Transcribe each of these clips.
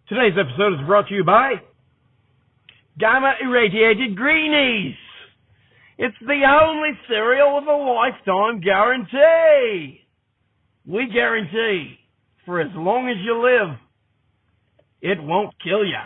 Today's episode is brought to you by Gamma Irradiated Greenies. It's the only cereal with a lifetime guarantee. We guarantee, for as long as you live, it won't kill you.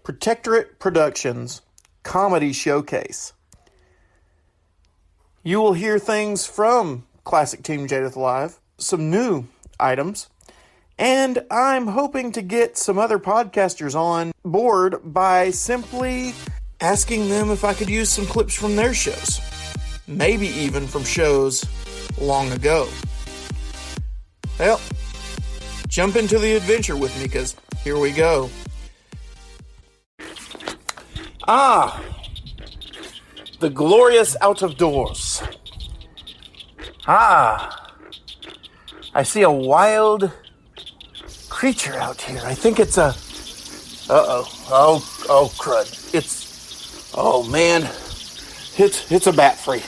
Protectorate Productions Comedy Showcase. You will hear things from Classic Team Jadith Live, some new items, and I'm hoping to get some other podcasters on board by simply asking them if I could use some clips from their shows. Maybe even from shows long ago. Well, jump into the adventure with me, because here we go. The glorious out of doors. I see a wild creature out here. I think it's a... Oh, crud. It's a bat free.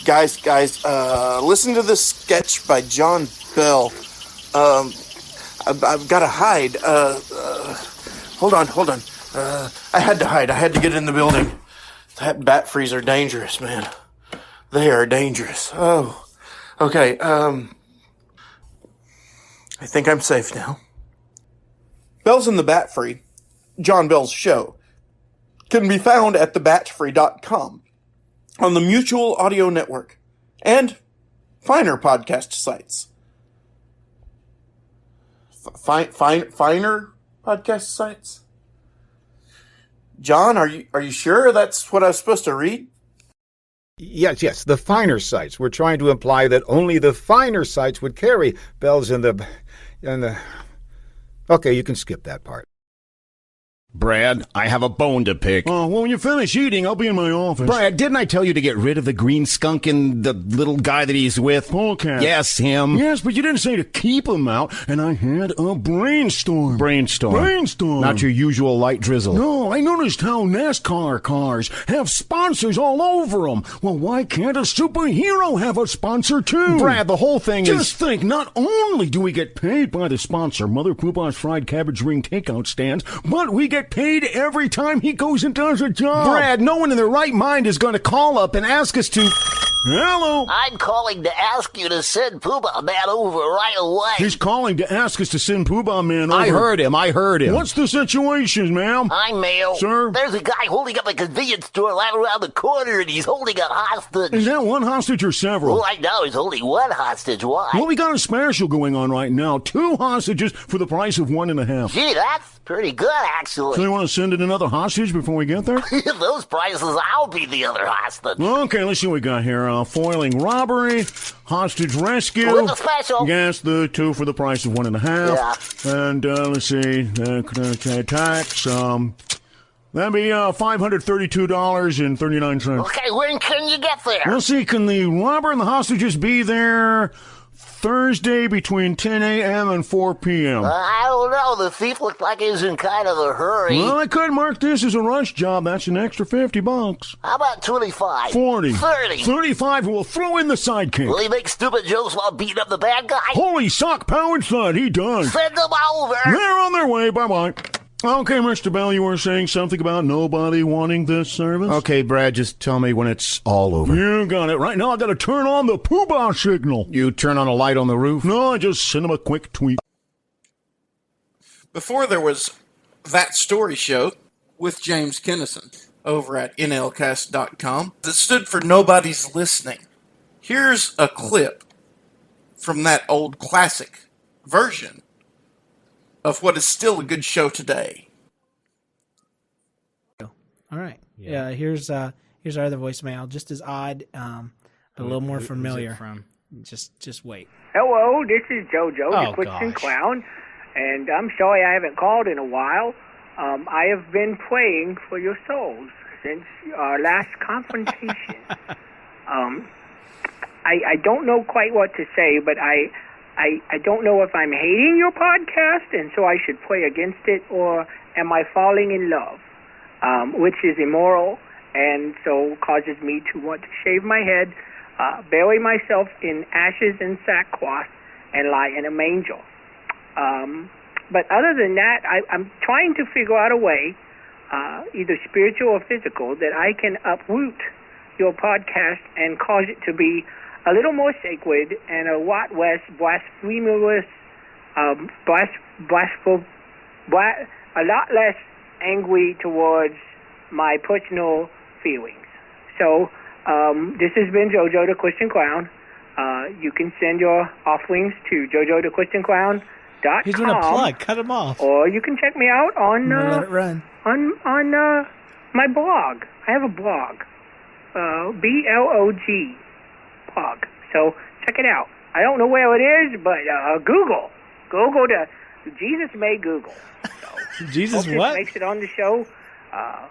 Guys, listen to this sketch by John Bell. I've got to hide. Hold on. I had to hide. I had to get in the building. That bat frees are dangerous, man. They are dangerous. Oh, okay. I think I'm safe now. Bells in the Bat Free, John Bell's show, can be found at thebatfree.com, on the Mutual Audio Network, and finer podcast sites. Finer podcast sites? John, are you sure that's what I was supposed to read? Yes, the finer sites. We're trying to imply that only the finer sites would carry bells in the... Okay, you can skip that part. Brad, I have a bone to pick. Oh, well, when you finish eating, I'll be in my office. Brad, didn't I tell you to get rid of the green skunk and the little guy that he's with? Polecat. Yes, him. Yes, but you didn't say to keep him out, and I had a brainstorm. Brainstorm. Not your usual light drizzle. No, I noticed how NASCAR cars have sponsors all over them. Well, why can't a superhero have a sponsor, too? Brad, the whole thing Just think, not only do we get paid by the sponsor, Mother Poopa's Fried Cabbage Ring takeout stands, but we get paid every time he goes and does a job. Brad, no one in their right mind is going to call up and ask us to... Hello? I'm calling to ask you to send Poobah Man over right away. He's calling to ask us to send Poobah Man over. I heard him. What's the situation, ma'am? I'm Mail. Sir? There's a guy holding up a convenience store right around the corner, and he's holding a hostage. Is that one hostage or several? Well, I know there's only one hostage. Why? Well, we got a special going on right now. 2 hostages for the price of 1.5. Gee, that's pretty good, actually. So you want to send in another hostage before we get there? Those prices, I'll be the other hostage. Okay, let's see what we got here. Foiling robbery, hostage rescue. With the special. Yes, the 2 for the price of 1.5. Yeah. And let's see, tax. That'd be $532.39. Okay, when can you get there? Let's see, can the robber and the hostages be there Thursday between 10 a.m. and 4 p.m.? I don't know. The thief looked like he was in kind of a hurry. Well, I could mark this as a rush job. That's an extra $50. How about 25? 40. 30. 35. We'll throw in the sidekick. Will he make stupid jokes while beating up the bad guy? Holy sock-powered thud, he does. Send them over. They're on their way. Bye-bye. Okay, Mr. Bell, you were saying something about nobody wanting this service? Okay, Brad, just tell me when it's all over. You got it. Right now, I got to turn on the Poobah signal. You turn on a light on the roof? No, I just send him a quick tweet. Before there was That Story Show with James Kennison over at nlcast.com that stood for Nobody's Listening. Here's a clip from that old classic version of what is still a good show today. All right. Yeah. Here's our other voicemail. Just as odd, but a little more familiar. From? Just wait. Hello, this is JoJo, Oh, the Quicksand gosh. Clown, and I'm sorry I haven't called in a while. I have been praying for your souls since our last confrontation. I don't know quite what to say, but I don't know if I'm hating your podcast, and so I should pray against it, or am I falling in love, which is immoral, and so causes me to want to shave my head. bury myself in ashes and sackcloth, and lie in a manger. But other than that, I'm trying to figure out a way, either spiritual or physical, that I can uproot your podcast and cause it to be a little more sacred and a lot less blasphemous, a lot less angry towards my personal feelings. So this has been JoJo the Christian Clown. You can send your offerings to JoJoTheChristianClown.com. He's doing a plug. Cut him off. Or you can check me out on let it run. on my blog. I have a blog, blog blog. So check it out. I don't know where it is, but Google to Jesus made Google. So, Jesus hope what? This makes it on the show. I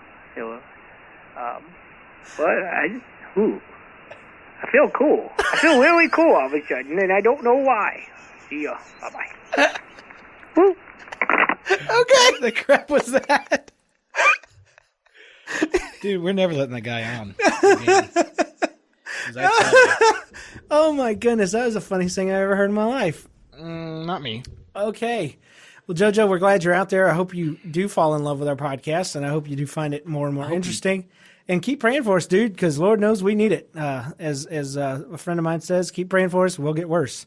feel cool. I feel really cool all of a sudden, and I don't know why. See ya. Bye-bye. Woo. Okay. The crap was that? Dude, we're never letting that guy on. Oh, my goodness. That was the funniest thing I ever heard in my life. Not me. Okay. Well, JoJo, we're glad you're out there. I hope you do fall in love with our podcast, and I hope you do find it more and more interesting. And keep praying for us, dude, because Lord knows we need it. As a friend of mine says, keep praying for us. We'll get worse.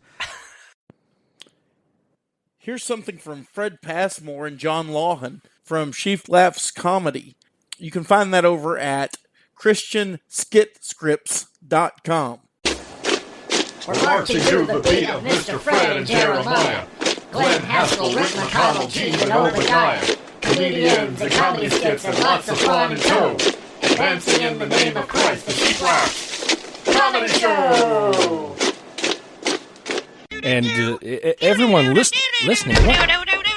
Here's something from Fred Passmore and John Lawhan from Sheaf Laughs Comedy. You can find that over at ChristianSkitScripts.com. We're marching to the beat of Mr. Fred and Jeremiah. Glenn Haskell, Rick McConnell, Gene, and Obadiah. Comedians and comedy skits and lots of fun and tow. Advancing in the name of Christ, the Sheaf Laughs Comedy Show! And everyone listening, what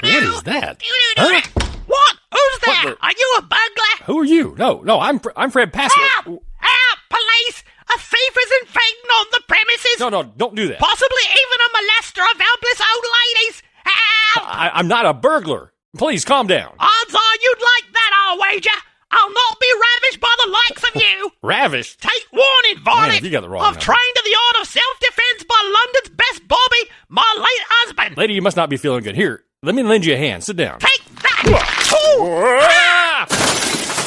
is that? Huh? What? Who's there? Are you a burglar? Who are you? No, I'm Fred Passmore. Help! Police! A thief is invading on the premises! No, don't do that. Possibly even a molester of helpless old ladies! Help! I'm not a burglar. Please, calm down. Odds are you'd like that, I'll wager. I'll not be ravished by the likes of you. Ravished? Take warning, varlet. You got the wrong I've number. trained to the art of self-defense by London's best Bobby, my late husband. Lady, you must not be feeling good. Here, let me lend you a hand. Sit down. Take that!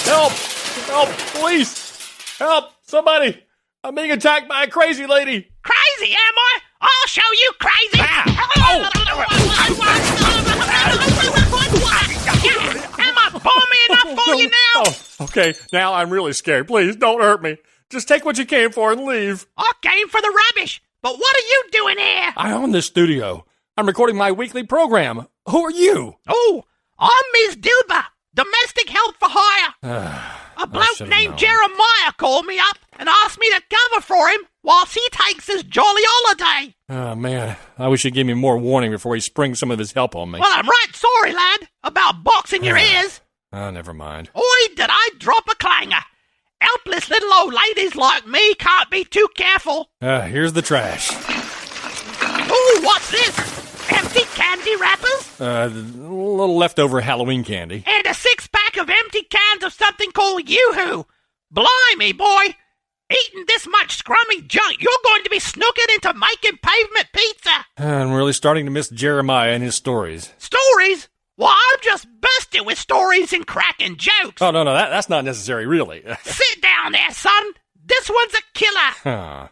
Help! Police! Help! Somebody! I'm being attacked by a crazy lady. Crazy, am I? I'll show you crazy. Am I balmy enough for you now? Oh, okay. Now I'm really scared. Please, don't hurt me. Just take what you came for and leave. I came for the rubbish. But what are you doing here? I own this studio. I'm recording my weekly program. Who are you? Oh, I'm Ms. Dilber, domestic help for hire. A bloke named Jeremiah called me up and asked me to cover for him whilst he takes his jolly holiday. Oh, man. I wish he'd give me more warning before he springs some of his help on me. Well, I'm right sorry, lad, about boxing your ears. Oh, never mind. Oi, did I drop a clanger. Helpless little old ladies like me can't be too careful. Here's the trash. Ooh, what's this? Empty candy wrappers? A little leftover Halloween candy. And a 6-pack of empty cans of something called Yoo-Hoo. Blimey, boy. Eating this much scrummy junk, you're going to be snookered into making pavement pizza. I'm really starting to miss Jeremiah and his stories. Stories? Well, I'm just busted with stories and cracking jokes. Oh, no, that's not necessary, really. Sit down there, son. This one's a killer.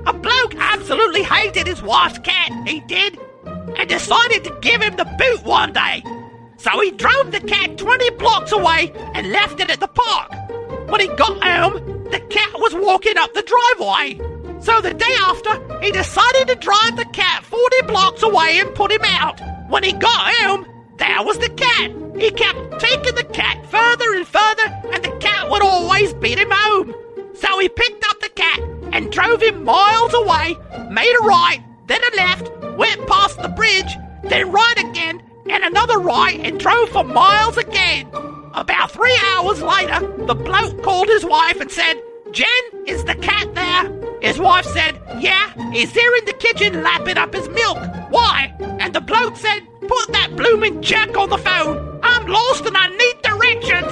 A bloke absolutely hated his wife's cat, he did, and decided to give him the boot one day. So he drove the cat 20 blocks away and left it at the park. When he got home, the cat was walking up the driveway. So the day after, he decided to drive the cat 40 blocks away and put him out. When he got home, there was the cat. He kept taking the cat further and further, and the cat would always beat him home. So he picked up the cat and drove him miles away, made a right, then a left, went past the bridge, then right again, and another right, and drove for miles again. About 3 hours later, the bloke called his wife and said, "Jen, is the cat there?" His wife said, "Yeah, he's there in the kitchen lapping up his milk. Why?" And the bloke said, "Put that blooming jerk on the phone. I'm lost and I need directions."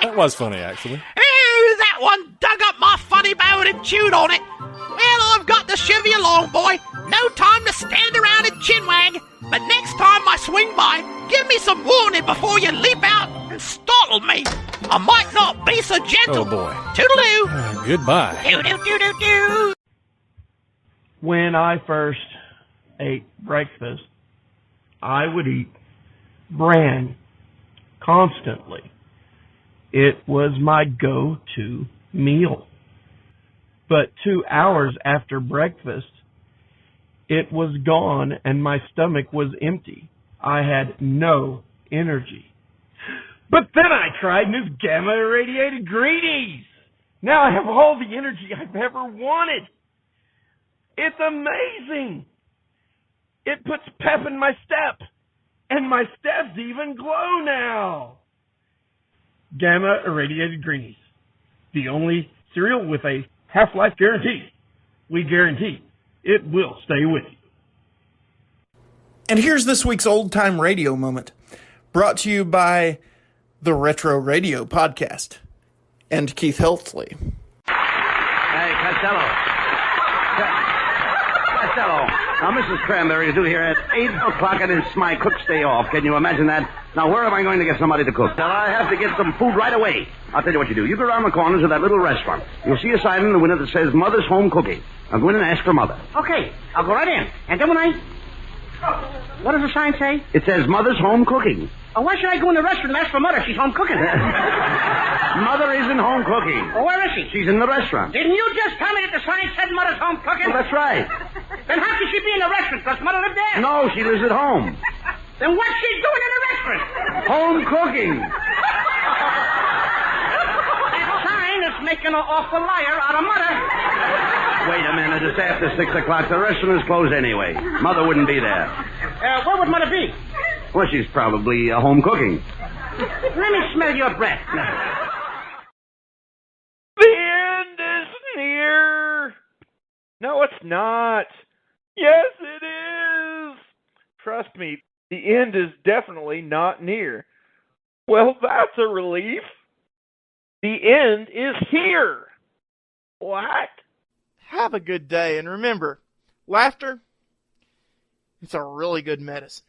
That was funny, actually. Ooh, that one dug up my funny bone and chewed on it. Well, I've got to shove you along, boy. No time to stand around and chinwag. But next time I swing by, give me some warning before you leap out and startle me. I might not be so gentle. Oh, boy. Toodaloo. Goodbye. Doo-doo-doo-doo-doo. When I first ate breakfast, I would eat bran constantly. It was my go-to meal. But 2 hours after breakfast, it was gone and my stomach was empty. I had no energy. But then I tried new gamma-irradiated greenies. Now I have all the energy I've ever wanted. It's amazing. It puts pep in my step, and my steps even glow now. Gamma-irradiated greenies, the only cereal with a half-life guarantee. We guarantee it will stay with you. And here's this week's old-time radio moment, brought to you by the Retro Radio Podcast and Keith Heltley. Hey, Costello. Costello. Now, Mrs. Cranberry is due here at 8 o'clock, and it's my cook's day off. Can you imagine that? Now, where am I going to get somebody to cook? Well, I have to get some food right away. I'll tell you what you do. You go around the corners of that little restaurant. You'll see a sign in the window that says Mother's Home Cooking. Now, go in and ask for Mother. Okay, I'll go right in. And then when I... What does the sign say? It says Mother's Home Cooking. Oh, why should I go in the restaurant and ask for Mother? She's home cooking. Mother isn't home cooking. Well, where is she? She's in the restaurant. Didn't you just tell me that the sign said Mother's home cooking? Well, that's right. Then how could she be in the restaurant? Does Mother live there? No, she lives at home. Then what's she doing in the restaurant? Home cooking. That sign is making an awful liar out of Mother. Wait a minute. It's after 6 o'clock. The restaurant is closed anyway. Mother wouldn't be there. Where would Mother be? Well, she's probably home cooking. Let me smell your breath. The end is near. No, it's not. Yes, it is. Trust me, the end is definitely not near. Well, that's a relief. The end is here. What? Have a good day, and remember, laughter, it's a really good medicine.